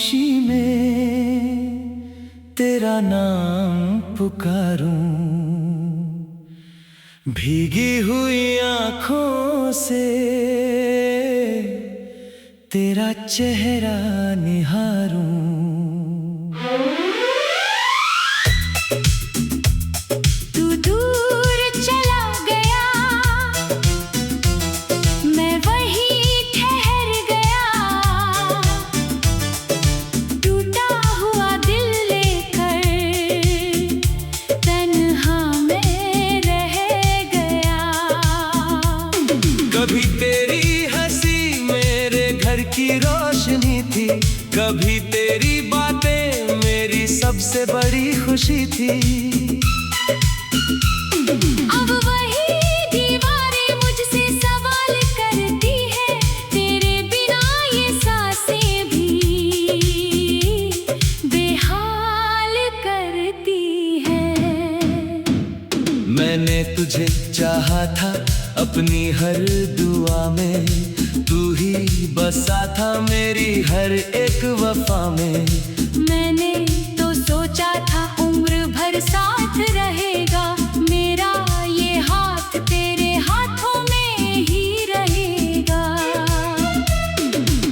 खामोशी में तेरा नाम पुकारूं, भीगी हुई आँखों से तेरा चेहरा निहारूं। कभी तेरी हंसी मेरे घर की रोशनी थी, कभी तेरी बातें मेरी सबसे बड़ी खुशी थी। अब वही दीवारें मुझसे सवाल करती है, तेरे बिना ये सांसें भी बेहाल करती है। मैंने तुझे चाहा था अपनी हर दुआ में, तू ही बसा था मेरी हर एक वफा में। मैंने तो सोचा था उम्र भर साथ रहेगा, मेरा ये हाथ तेरे हाथों में ही रहेगा।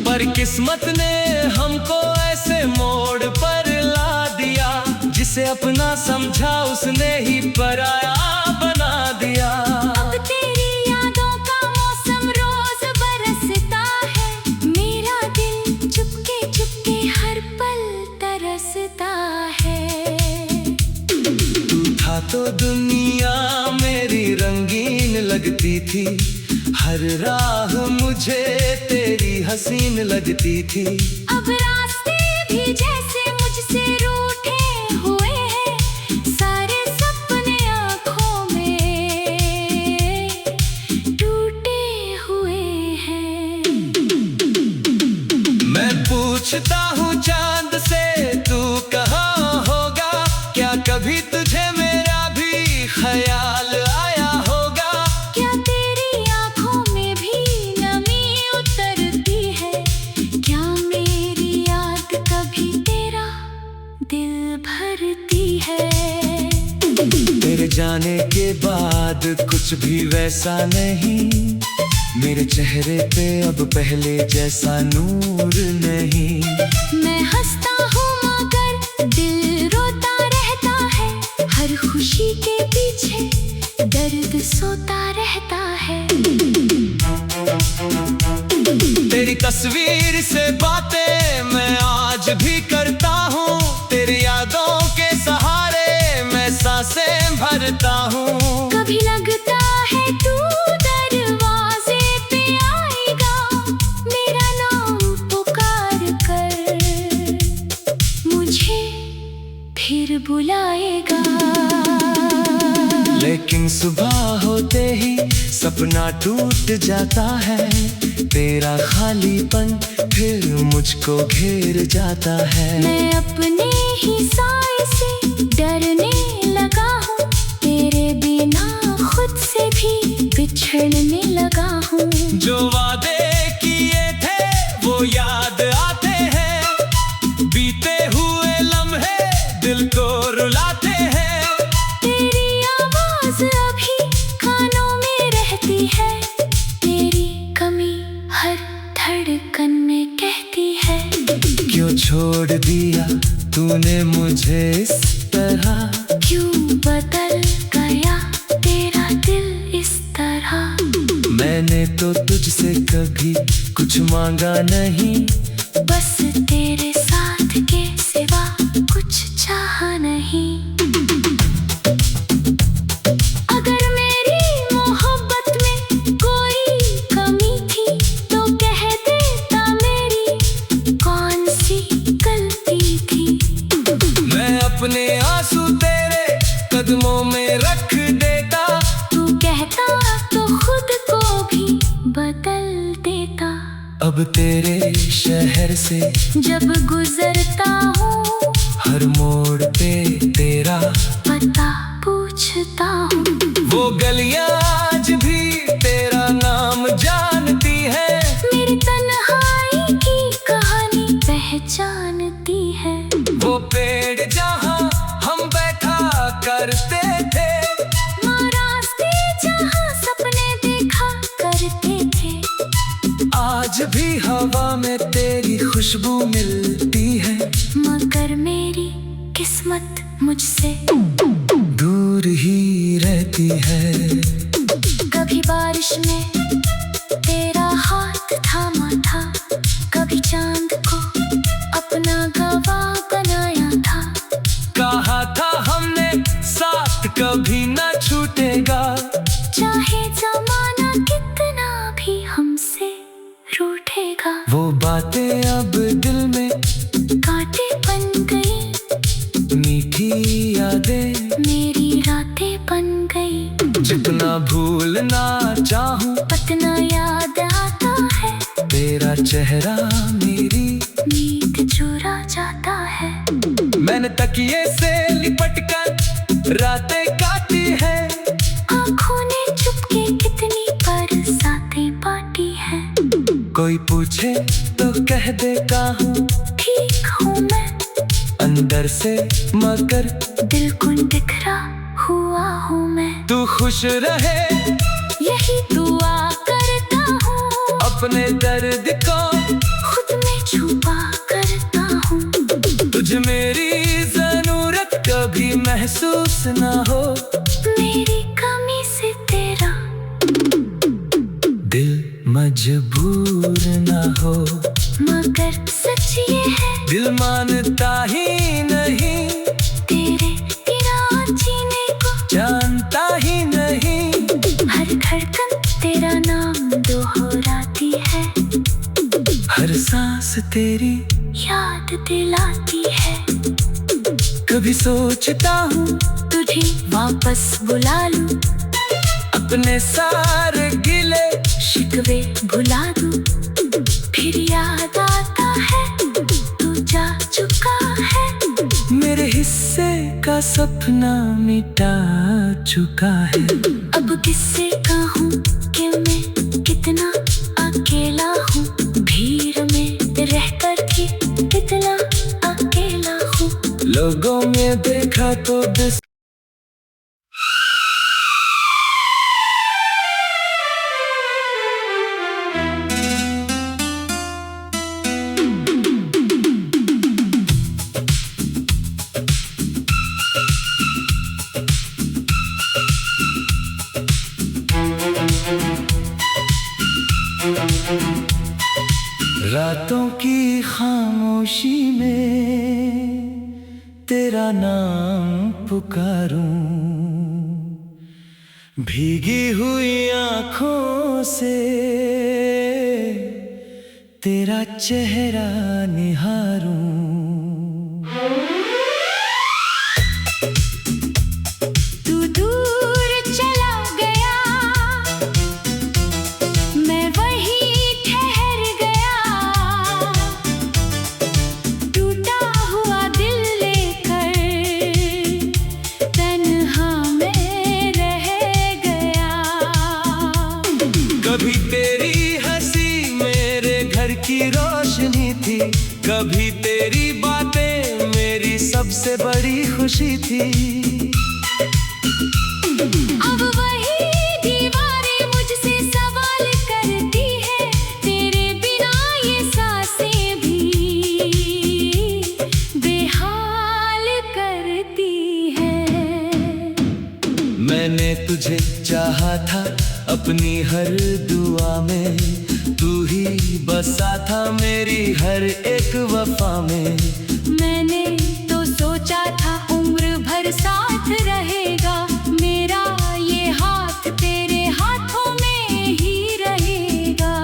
पर किस्मत ने हमको ऐसे मोड़ पर ला दिया, जिसे अपना समझा उसने ही पराया बना दिया। अब तेरी यादों का मौसम रोज बरसता है, मेरा दिल चुपके चुपके हर पल तरसता है। तू था तो दुनिया मेरी रंगीन लगती थी, हर राह मुझे तेरी हसीन लगती थी। अब रास्ते भी जैसे मुझसे रूठे हुए हैं, सारे सपने आँखों में टूटे हुए हैं। मैं पूछता हूँ चांद से तू कहाँ होगा, क्या कभी तुझे मेरा भी ख्याल आया होगा। क्या तेरी आँखों में भी नमी उतरती है, क्या मेरी याद कभी तेरा दिल भरती है। तेरे जाने के बाद कुछ भी वैसा नहीं, मेरे चेहरे पे अब पहले जैसा नूर नहीं। मैं हंसता हूँ मगर दिल रोता रहता है, हर खुशी के पीछे दर्द सोता रहता है। तेरी तस्वीर से बातें मैं आज भी करता हूँ, तेरी यादों के सहारे मैं सांसें भरता हूँ। कभी लगता है तू दरवाजे पे आएगा, मेरा नाम पुकार कर मुझे फिर बुलाएगा। लेकिन सुबह होते ही सपना टूट जाता है, तेरा खालीपन फिर मुझको घेर जाता है। मैं अपने ही साए से डरने लगा हूँ, तेरे बिना खुद से भी बिछड़ने लगा हूँ। जो वादे किए थे वो याद आते हैं, बीते हुए लम्हे दिल को रुलाते हैं। तेरी आवाज अभी कानों में रहती है, तेरी कमी हर धड़कन में कहती है। क्यों छोड़ दिया तूने मुझे इस तरह, क्यों बदल गया तेरा दिल इस तरह। मैंने तो तुझसे कभी कुछ मांगा नहीं, बस तेरे साथ के सिवा कुछ चाहा नहीं। अगर मेरी मोहब्बत में कोई कमी थी तो कह देता, मेरी कौन सी गलती थी। मैं अपने आंसू तेरे कदमों में रख देता, तू कहता तो खुद को भी बदल देता। अब तेरे शहर से जब गुजरता हूँ, हर मोड़ पे तेरा पता पूछता हूँ। वो गलियां आज भी तेरा नाम जानती है, मेरी तन्हाई की कहानी पहचान करते थे। रास्ते जहाँ सपने देखा करते थे। आज भी हवा में तेरी खुशबू मिलती है, मगर मेरी किस्मत मुझसे दूर ही रहती है। कभी बारिश में तेरा हाथ थामा था, कभी चांद को अपना गवाह बनाया था। कहा था हमने साथ कभी न छूटेगा, चाहे जमाना कितना भी हमसे रूठेगा। वो बातें अब दिल में कांटे बन गई, मीठी यादें मेरी रातें बन गई। जितना भूलना चाहूं पतना याद आता है, तेरा चेहरा मेरी नींद चुरा जाता है। मैंने तकिए से लिपट कर रातें काटी है, आँखों ने चुपके कितनी बरसातें बांटी है। कोई पूछे तो कह देता हूँ ठीक हूँ मैं, अंदर से मगर दिल को बिखरा हुआ हूँ मैं। तू खुश रहे यही दुआ करता हूँ, अपने दर्द को खुद में छुपा करता हूँ। तुझे मेरी जरूरत कभी महसूस ना हो, मेरी कमी से तेरा दिल मजबूर ना हो। मगर सच ये है, दिल मानता ही नहीं, तेरे बिना जीने को जानता ही नहीं। हर धड़कन तेरा नाम दोहराती है, हर सांस तेरी याद दिलाती है। कभी सोचता हूँ तुझे वापस बुला लूं, अपने सारे गिले शिकवे भुला दूं। फिर याद आता है तू जा चुका है, मेरे हिस्से का सपना मिटा चुका है। अब किससे कहूँ कि मैं कितना अकेला हूँ, भीड़ में रहकर भी कितना अकेला हूँ। लोगों में देखा तो बस रातों की खामोशी में तेरा नाम पुकारूं, भीगी हुई आँखों से तेरा चेहरा निहारूं। तू दूर चला गया, मैं वहीं ठहर गया। टूटा हुआ दिल लेकर तन्हा मैं रह गया। कभी तेरी हंसी मेरे घर की रोशनी थी, कभी तेरी बातें मेरी सबसे बड़ी खुशी थी। अब वही दीवारें मुझसे सवाल करती है, तेरे बिना ये सांसें भी बेहाल करती है। मैंने तुझे चाहा था अपनी हर दुआ में, तू ही बसा था मेरी हर एक वफा में। मैंने तो सोचा था उम्र भर साथ रहेगा, मेरा ये हाथ तेरे हाथों में ही रहेगा।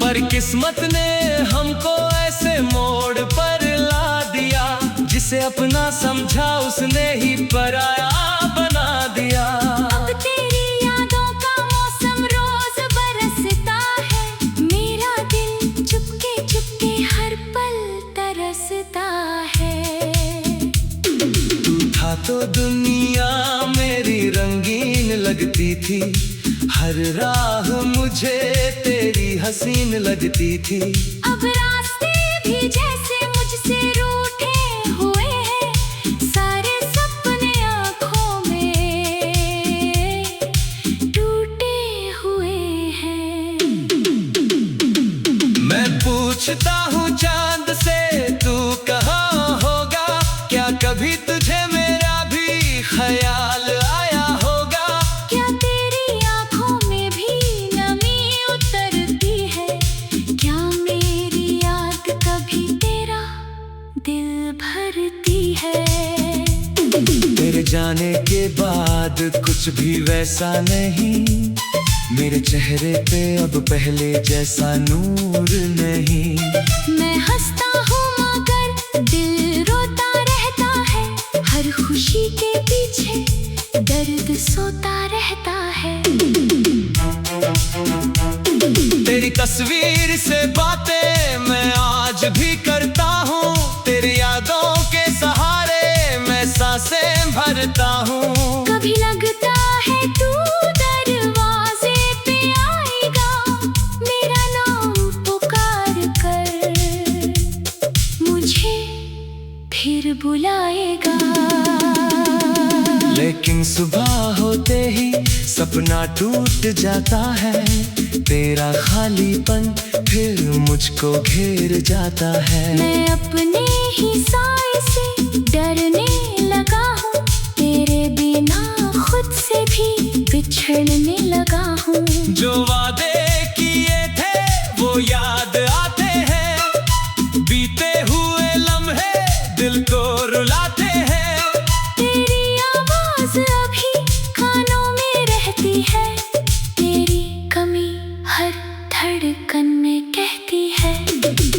पर किस्मत ने हमको ऐसे मोड़ पर ला दिया, जिसे अपना समझा उसने ही पराया बना दिया। अब तेरी यादों का मौसम रोज बरसता है, मेरा दिल चुपके चुपके हर पल तरसता है। तू था तो दुनिया मेरी रंगीन लगती थी, हर राह मुझे तेरी हसीन लगती थी। अब रास्ते भी जैसे मुझसे रूठे हुए हैं, सारे सपने तेरे जाने के बाद कुछ भी वैसा नहीं, मेरे चेहरे पे अब पहले जैसा नूर नहीं। मैं हंसता हूँ मगर दिल रोता रहता है, हर खुशी के पीछे दर्द सोता रहता है। तेरी तस्वीर से बातें मैं आज भी करता हूँ, तेरी यादों के सहारे मैं सांसें भरता हूँ। कभी लगता है तू दरवाजे पे आएगा, मेरा नाम पुकार कर मुझे फिर बुलाएगा। लेकिन सुबह होते ही सपना टूट जाता है, तेरा खालीपन फिर मुझको घेर जाता है। मैं अपने ही साए से डरने लगा हूँ, तेरे बिना खुद से भी बिछड़ने लगा हूँ। जो वादे किए थे वो याद आते हैं, बीते हुए लम्हे दिल को रुलाते हैं। तेरी आवाज अभी कानों में रहती है, तेरी कमी हर धड़कन में कहती है।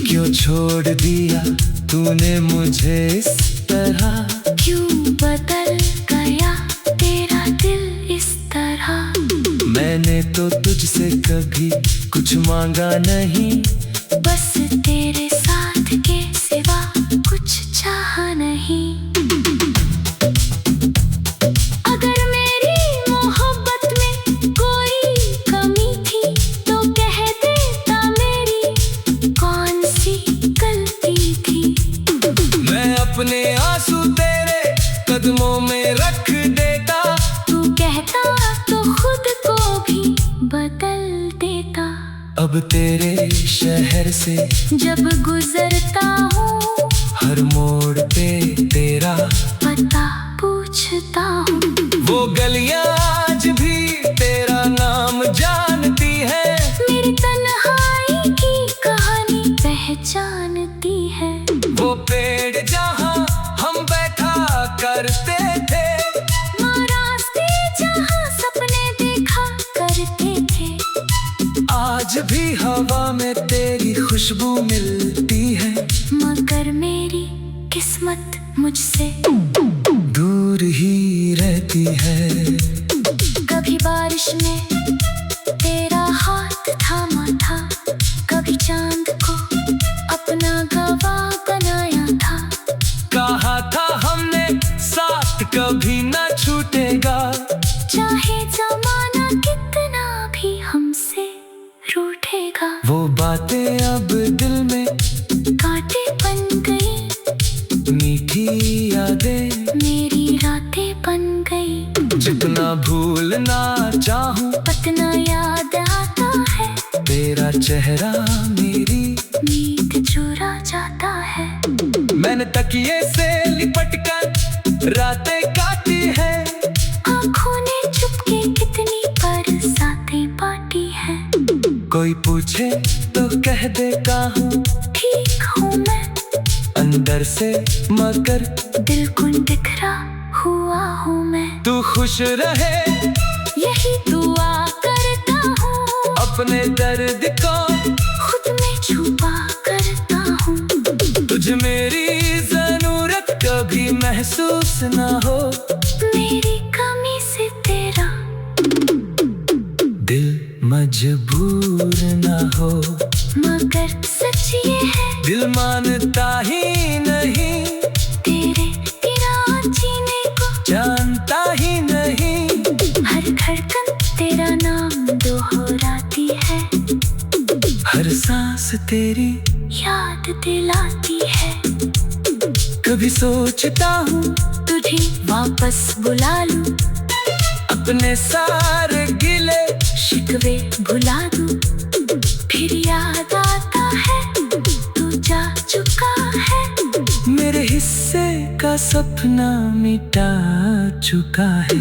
क्यों छोड़ दिया तूने मुझे इस तरह, क्यों बदल गया तेरा दिल इस तरह। मैंने तो तुझसे कभी कुछ मांगा नहीं, बस तेरे साथ के सिवा कुछ चाहा नहीं। अगर मेरी मोहब्बत में कोई कमी थी तो कह देता, मेरी कौन सी गलती थी। मैं अपने आंसू तेरे कदमों में रख देता, तू कहता तो खुद को भी बदल देता। अब तेरे शहर से जब गुजरता हूँ हर मोड़ पे तेरा पता पूछता हूँ। वो गलियां आज भी तेरा नाम जानती है, मेरी तन्हाई की कहानी पहचानती है। वो पेड़ जहाँ हम बैठा करते थे, रास्ते जहाँ सपने देखा करते थे, आज भी हवा में तेरी खुशबू मिलती है। मगर मेरी किस्मत मुझसे दूर ही रहती है। कभी बारिश में तेरा हाथ थामा था, कभी चांद को अपना गवाह बनाया था। कहा था हमने साथ कभी न छूटेगा, चाहे जमाना कितना भी हमसे रूठेगा। वो बातें अब दिल में कांटे बन गई, मीठी यादें मेरी रातें बन गई। जितना भूलना चाहूं पतना याद आता है, तेरा चेहरा मेरी नींद चुरा जाता है। मैंने तकिए से लिपट कर रातें काटी है, आँखों ने चुपके कितनी बरसातें बांटी है। कोई पूछे तो कह दे कहूँ ठीक हूँ मैं अंदर से, मगर दिल को बिखरा हुआ हूँ मैं। तू खुश रहे यही दुआ करता हूँ, अपने दर्द को खुद में छुपा करता हूँ। तुझ मेरी जरूरत कभी महसूस न हो, मेरी कमी से तेरा दिल मजबूर न हो। मगर सच ये है दिल मानता ही नहीं, तेरे बिना जीने को जानता ही नहीं। हर धड़कन तेरा नाम दोहराती है, हर सांस तेरी याद दिलाती है। कभी सोचता हूँ तुझे वापस बुला लूं, अपने सारे गिले शिकवे भुला दूं। फिर याद आता है तू जा चुका है, मेरे हिस्से का सपना मिटा चुका है।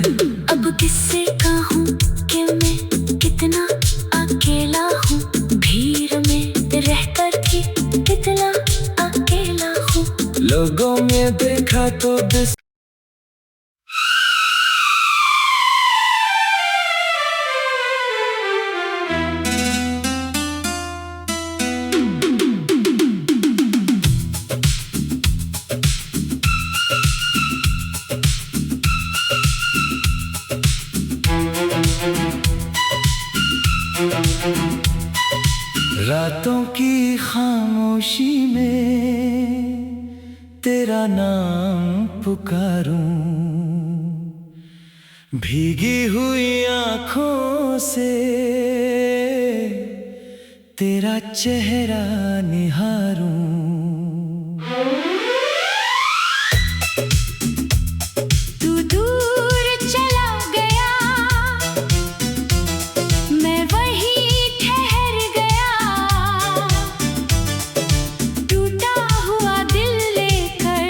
अब किससे कहूँ कि मैं कितना अकेला हूँ, भीड़ में रहकर भी कितना अकेला हूँ। लोगों में देखा तो बस खामोशी में तेरा नाम पुकारूं, भीगी हुई आंखों से तेरा चेहरा निहारूं। तू दूर चला गया, मैं वहीं ठहर गया, टूटा हुआ दिल लेकर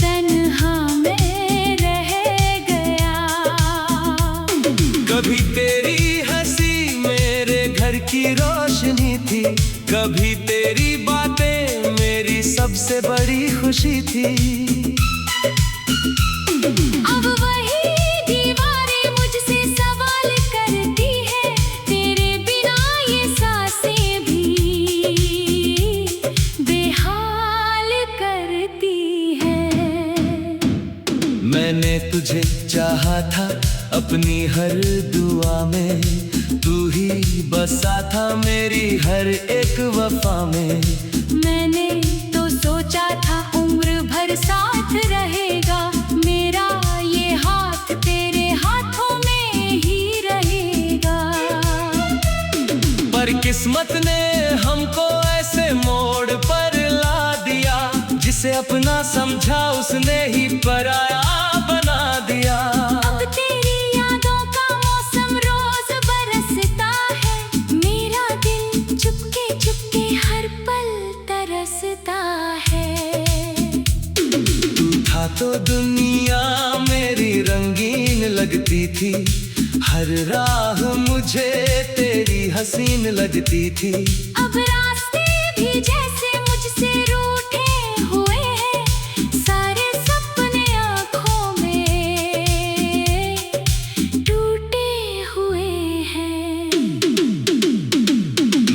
तन्हा मैं रह गया। कभी तेरी हंसी मेरे घर की रोशनी थी, कभी तेरी बातें मेरी सबसे बड़ी खुशी थी। अब वही दीवारें मुझसे सवाल करती है, तेरे बिना ये सांसें भी बेहाल करती है। मैंने तुझे चाहा था अपनी हर दुआ में, तू ही बसा था मेरी हर एक वफा में। मैंने तो सोचा था उम्र भर साथ रहेगा, मेरा ये हाथ तेरे हाथों में ही रहेगा। पर किस्मत ने हमको ऐसे मोड़ पर ला दिया, जिसे अपना समझा उसने ही पराया बना दिया। अब तेरी यादों का मौसम रोज बरसता है, मेरा दिल चुपके चुपके हर पल तरसता है। तू था तो दुनिया मेरी रंगीन लगती थी, हर राह मुझे तेरी हसीन लगती थी। अब रास्ते भी जैसे मुझसे रूठे हुए हैं, सारे सपने आँखों में टूटे हुए हैं।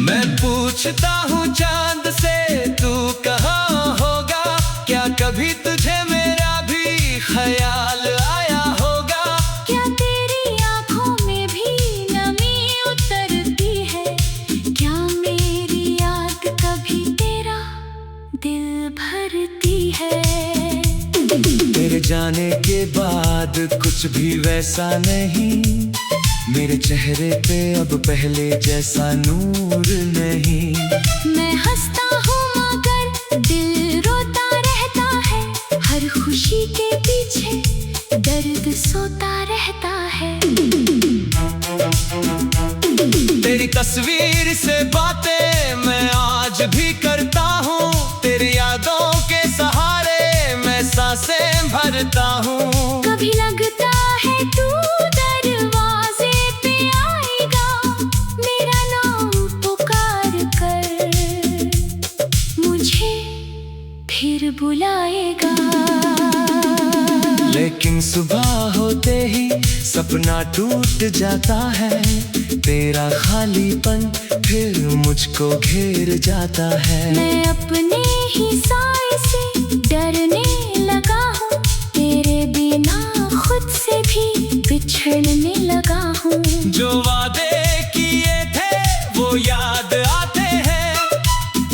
मैं पूछता हूँ चांद से तू कहाँ होगा, क्या कभी तुझे मेरा भी ख्याल आया होगा। क्या तेरी आँखों में भी नमी उतरती है, क्या मेरी याद कभी तेरा दिल भरती है। तेरे जाने के बाद कुछ भी वैसा नहीं, मेरे चेहरे पे अब पहले जैसा नूर नहीं। मैं हंसता हूँ मगर दिल रोता रहता है, हर खुशी के पीछे दर्द सोता रहता है। तेरी तस्वीर से बातें मैं आज भी करता हूँ, तेरी यादों के सहारे मैं सांसें भरता हूँ। कभी लगता है तू दरवाजे पे आएगा, मेरा नाम पुकार कर मुझे फिर बुलाएगा। लेकिन सुबह होते ही सपना टूट जाता है, तेरा खालीपन फिर मुझको घेर जाता है। मैं अपने ही साए से डरने लगा हूँ, तेरे बिना खुद से भी बिछड़ने लगा हूँ। जो वादे किए थे वो याद आते हैं,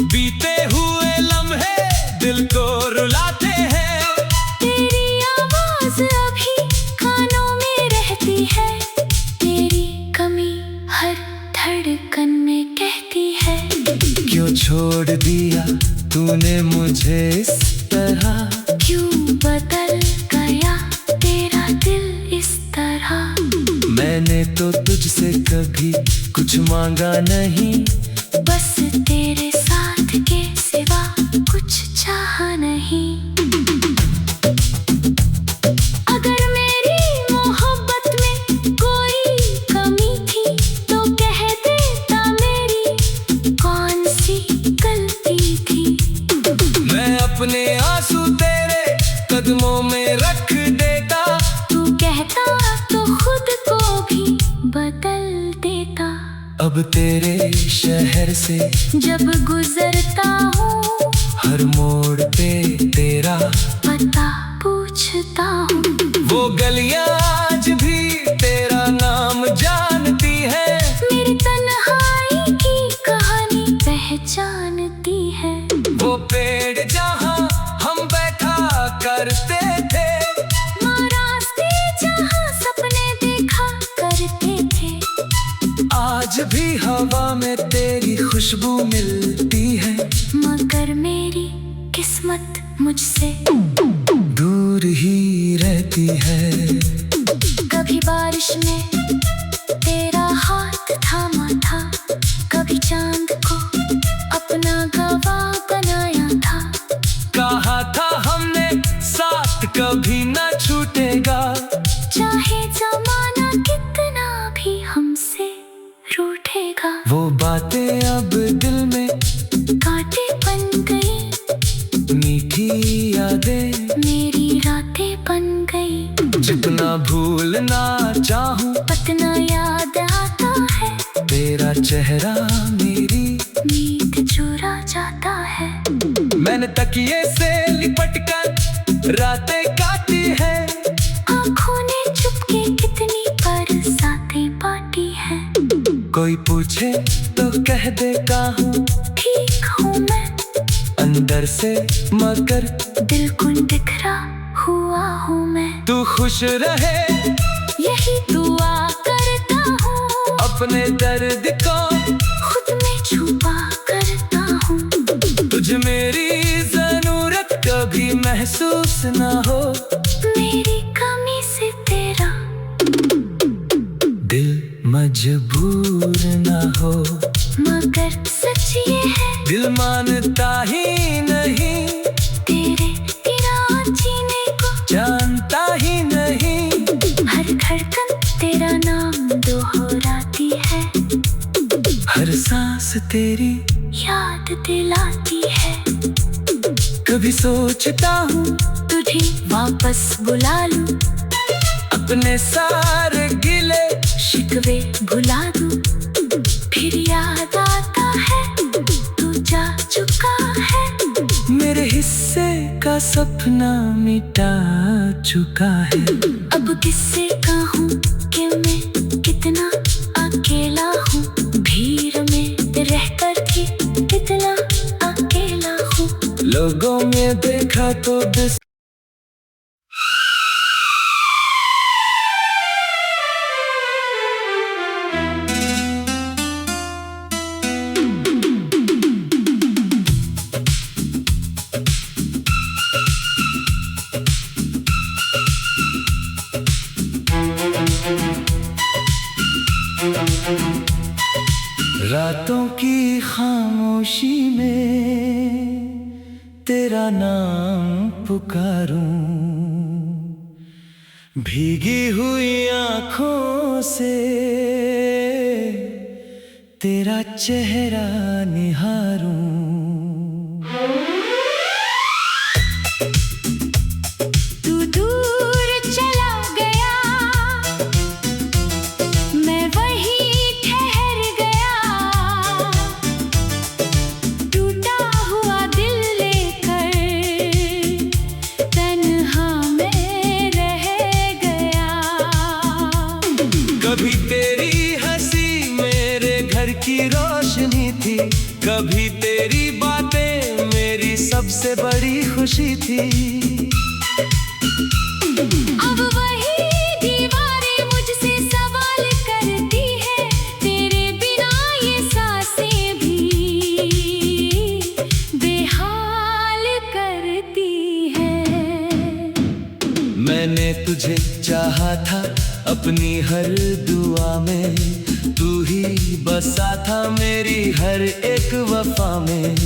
बीते हुए लम्हे दिल को रुलाते हैं। तेरी आवाज अभी कानों में रहती है, तेरी कमी हर धड़कन में कहती है। क्यों छोड़ दिया तूने मुझे इस तरह, क्यों बदल गया तेरा दिल इस तरह। मैंने तो तुझसे कभी कुछ मांगा नहीं, बस तेरे साथ के सिवा कुछ चाहा नहीं। अगर मेरी मोहब्बत में कोई कमी थी तो कह देता, मेरी कौन सी गलती थी। मैं अपने आंसू तेरे कदमों में रख देता, तू कहता तो खुद को भी बदल देता। अब तेरे शहर से जब गुजरता हूँ, हर मोड़ पे तेरा पता पूछता हूँ। वो गलियां आज भी तेरा नाम जानती है। मेरी तन्हाई की कहानी खुशबू मिलती है, मगर मेरी किस्मत मुझसे दूर ही रहती है। कभी बारिश में तेरा हाथ थामा था, कभी चांद को अपना गवाह बनाया था। कहा था हमने साथ कभी न छूटेगा, चाहे जमाना कितना भी हमसे रूठेगा। वो बातें अब दिल में कांटे बन गई, मीठी यादें मेरी रातें बन गई। जितना भूलना चाहूं पतना याद आता है, तेरा चेहरा मेरी नींद चुरा जाता है। मैंने तकिए से लिपट कर रातें काटी है, आँखों ने चुपके कितनी बरसातें बांटी है। कोई पूछे तो कह दे हूँ ठीक हूँ मैं, अंदर से मगर दिल को बिखरा हुआ हूँ मैं। तू खुश रहे यही दुआ करता हूँ, अपने दर्द को खुद में छुपा करता हूँ। तुझ मेरी जरूरत कभी महसूस ना हो, मेरी कमी से तेरा दिल मजबूर ना हो। मगर सच ये है, दिल मानता ही नहीं, तेरे बिना जीने को जानता ही नहीं। हर धड़कन तेरा नाम दोहराती है, हर सांस तेरी याद दिलाती है। कभी सोचता हूँ तुझे वापस बुला लूं, अपने सारे गिले शिकवे भुला दूं। फिर याद आता है तू जा चुका है, मेरे हिस्से का सपना मिटा चुका है। अब किससे कहूँ कि मैं कितना अकेला हूँ, भीड़ में रहकर भी कितना अकेला हूँ। लोगों में देखा तो दिस रातों की खामोशी में तेरा नाम पुकारूं, भीगी हुई आँखों से तेरा चेहरा निहारूं। तू दूर चला गया, मैं वहीं ठहर गया। टूटा हुआ दिल लेकर तन्हा मैं रह गया। कभी तेरी हंसी मेरे घर की रोशनी थी, कभी तेरी बातें मेरी सबसे बड़ी खुशी थी। अब वही दीवारें मुझसे सवाल करती है, तेरे बिना ये सांसें भी बेहाल करती है। मैंने तुझे चाहा था अपनी हर दुआ में, तू ही बसा था मेरी हर एक वफा में।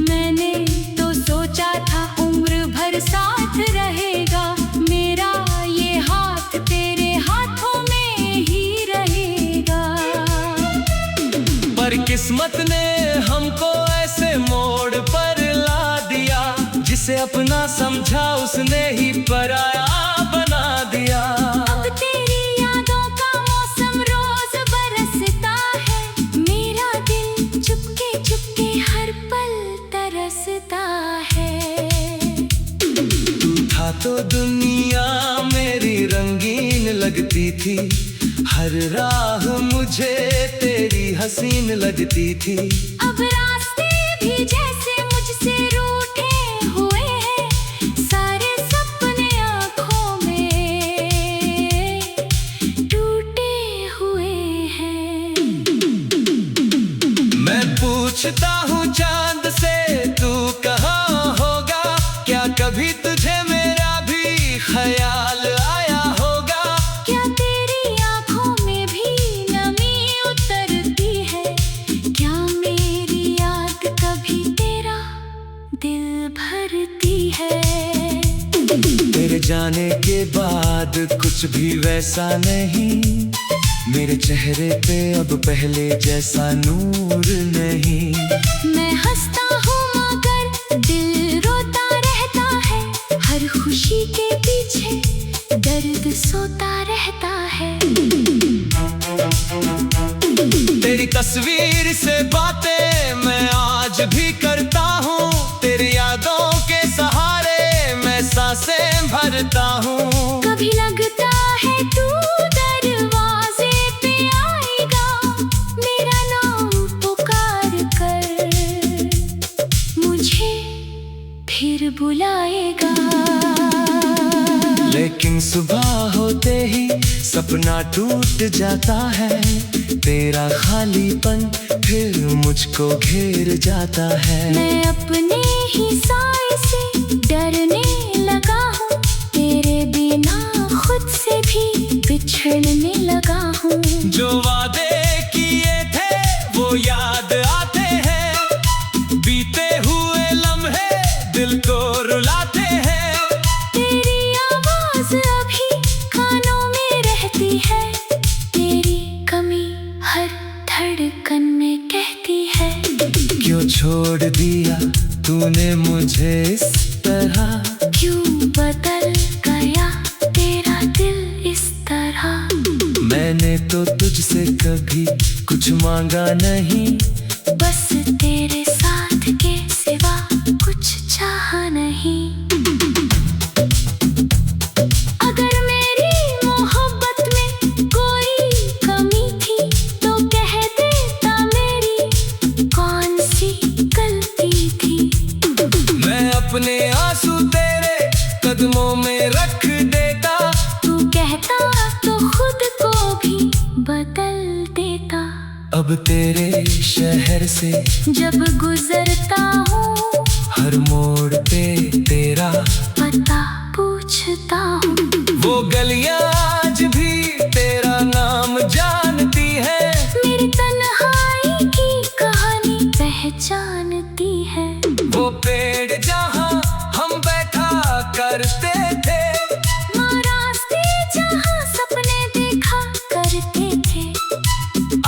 मैंने तो सोचा था उम्र भर साथ रहेगा, मेरा ये हाथ तेरे हाथों में ही रहेगा। पर किस्मत ने हमको ऐसे मोड़ पर ला दिया, जिसे अपना समझा उसने ही पराया बना दिया। अब तेरी यादों का मौसम रोज बरसता है, मेरा दिल चुपके चुपके हर पल तरसता है। तू था तो दुनिया मेरी रंगीन लगती थी, हर राह मुझे तेरी हसीन लगती थी। अब रास्ते भी जैसे मुझसे रूठे हुए हैं, सारे सपने आँखों में टूटे हुए हैं। मैं पूछ पूछता हूँ चांद से तू कहाँ होगा, क्या कभी तुझे मेरा भी ख्याल आया होगा। क्या तेरी आंखों में भी नमी उतरती है, क्या मेरी याद कभी तेरा दिल भरती है। तेरे जाने के बाद कुछ भी वैसा नहीं, मेरे चेहरे पे अब पहले जैसा नूर नहीं। मैं हंसता हूँ मगर दिल रोता रहता है, हर खुशी के पीछे दर्द सोता रहता है। तेरी तस्वीर से बातें मैं आज भी करता हूँ, तेरी यादों के सहारे मैं सांसें भरता हूँ। कभी लगता है तू दरवाजे पे आएगा, मेरा नाम पुकार कर मुझे फिर बुलाएगा। लेकिन सुबह होते ही सपना टूट जाता है, तेरा खालीपन फिर मुझको घेर जाता है। मैं अपने ही साए से डरने लगा हूँ, तेरे बिना खुद से भी बिछड़ने लगा हूँ। जो वादे किए थे वो याद आते हैं, बीते हुए लम्हे दिल को रुलाते हैं। तेरी आवाज अभी कानों में रहती है, तेरी कमी हर धड़कन में कहती है। क्यों छोड़ दिया तूने मुझे इस तरह, क्यों बदल गया तेरा दिल इस तरह। मैंने तो तुझसे कभी कुछ मांगा नहीं, बस तेरे साथ के सिवा कुछ चाहा नहीं। अगर मेरी मोहब्बत में कोई कमी थी तो कह देता मेरी कौन सी गलती थी। मैं अपने आंसू तेरे कदमों में रख देता, तू कहता तो खुद को भी बदल देता। अब तेरे शहर से जब गुजरता हूँ हर मोड़ पे तेरा पता पूछता हूँ। वो गलियां आज भी तेरा नाम जानती है, मेरी तन्हाई की कहानी पहचानती है। वो पेड़ जहाँ हम बैठा करते थे, रास्ते जहाँ सपने देखा करते थे,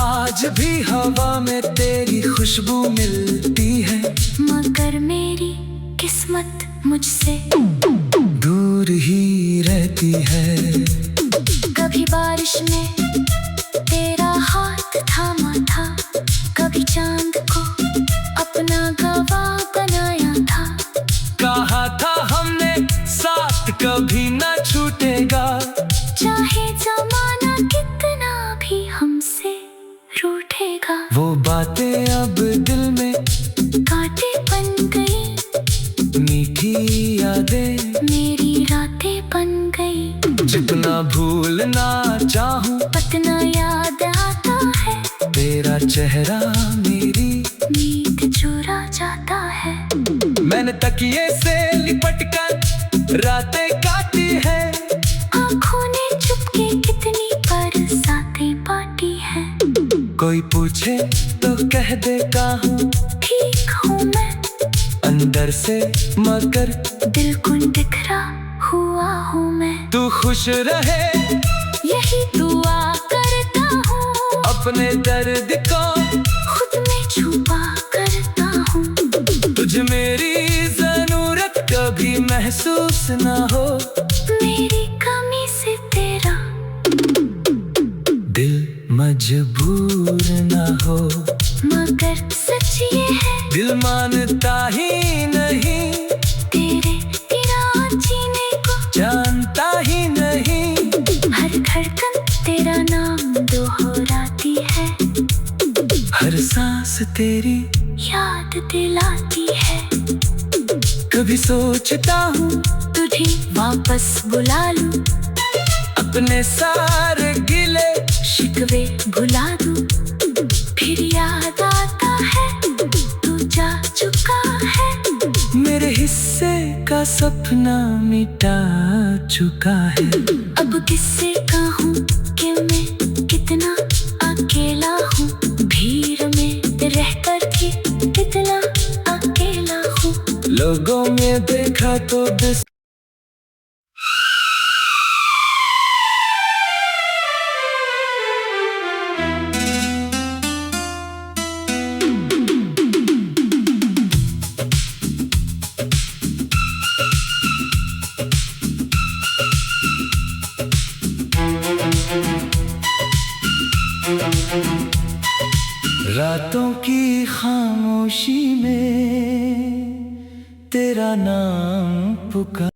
आज भी हवा में तेरी खुशबू मिलती है। मगर मेरी किस्मत मुझसे दूर ही रहती है। कभी बारिश में तेरा हाथ थामा था, कभी चांद को अपना गवाह बनाया था। कहा था हमने साथ कभी न छूटेगा, चाहे जमाना कितना भी हमसे रूठेगा। वो बातें अब दिल में कांटे बन गई, मीठी यादें मेरी रातें बन गई। जितना भूलना चाहूं पतना याद आता है, तेरा चेहरा मेरी नींद चुरा जाता है। मैंने तकिए से लिपट कर रातें काटी है, आँखों ने चुपके कितनी बरसातें बांटी है। कोई पूछे तो कह देता हूँ ठीक हूँ मैं अंदर से, मगर दिल को बिखरा हुआ हूँ मैं। तू खुश रहे यही दुआ करता हूँ, अपने दर्द को खुद में छुपा करता हूँ। तुझ मेरी जरूरत कभी महसूस न हो, मेरी कमी से तेरा दिल मजबूर न हो। मगर सच ये है दिल मानता ही नहीं, तेरे बिना जीने को जानता ही नहीं। हर धड़कन तेरा नाम दोहराती है, हर सांस तेरी याद दिलाती है। कभी सोचता हूँ तुझे वापस बुला लूं, अपने सारे गिले शिकवे भुला दूं। फिर याद आता है सपना मिटा चुका है। अब किससे कहूँ कि मैं कितना अकेला हूँ, भीड़ में रहकर भी कितना अकेला हूँ। लोगों में देखा तो रातों की खामोशी में तेरा नाम पुकार।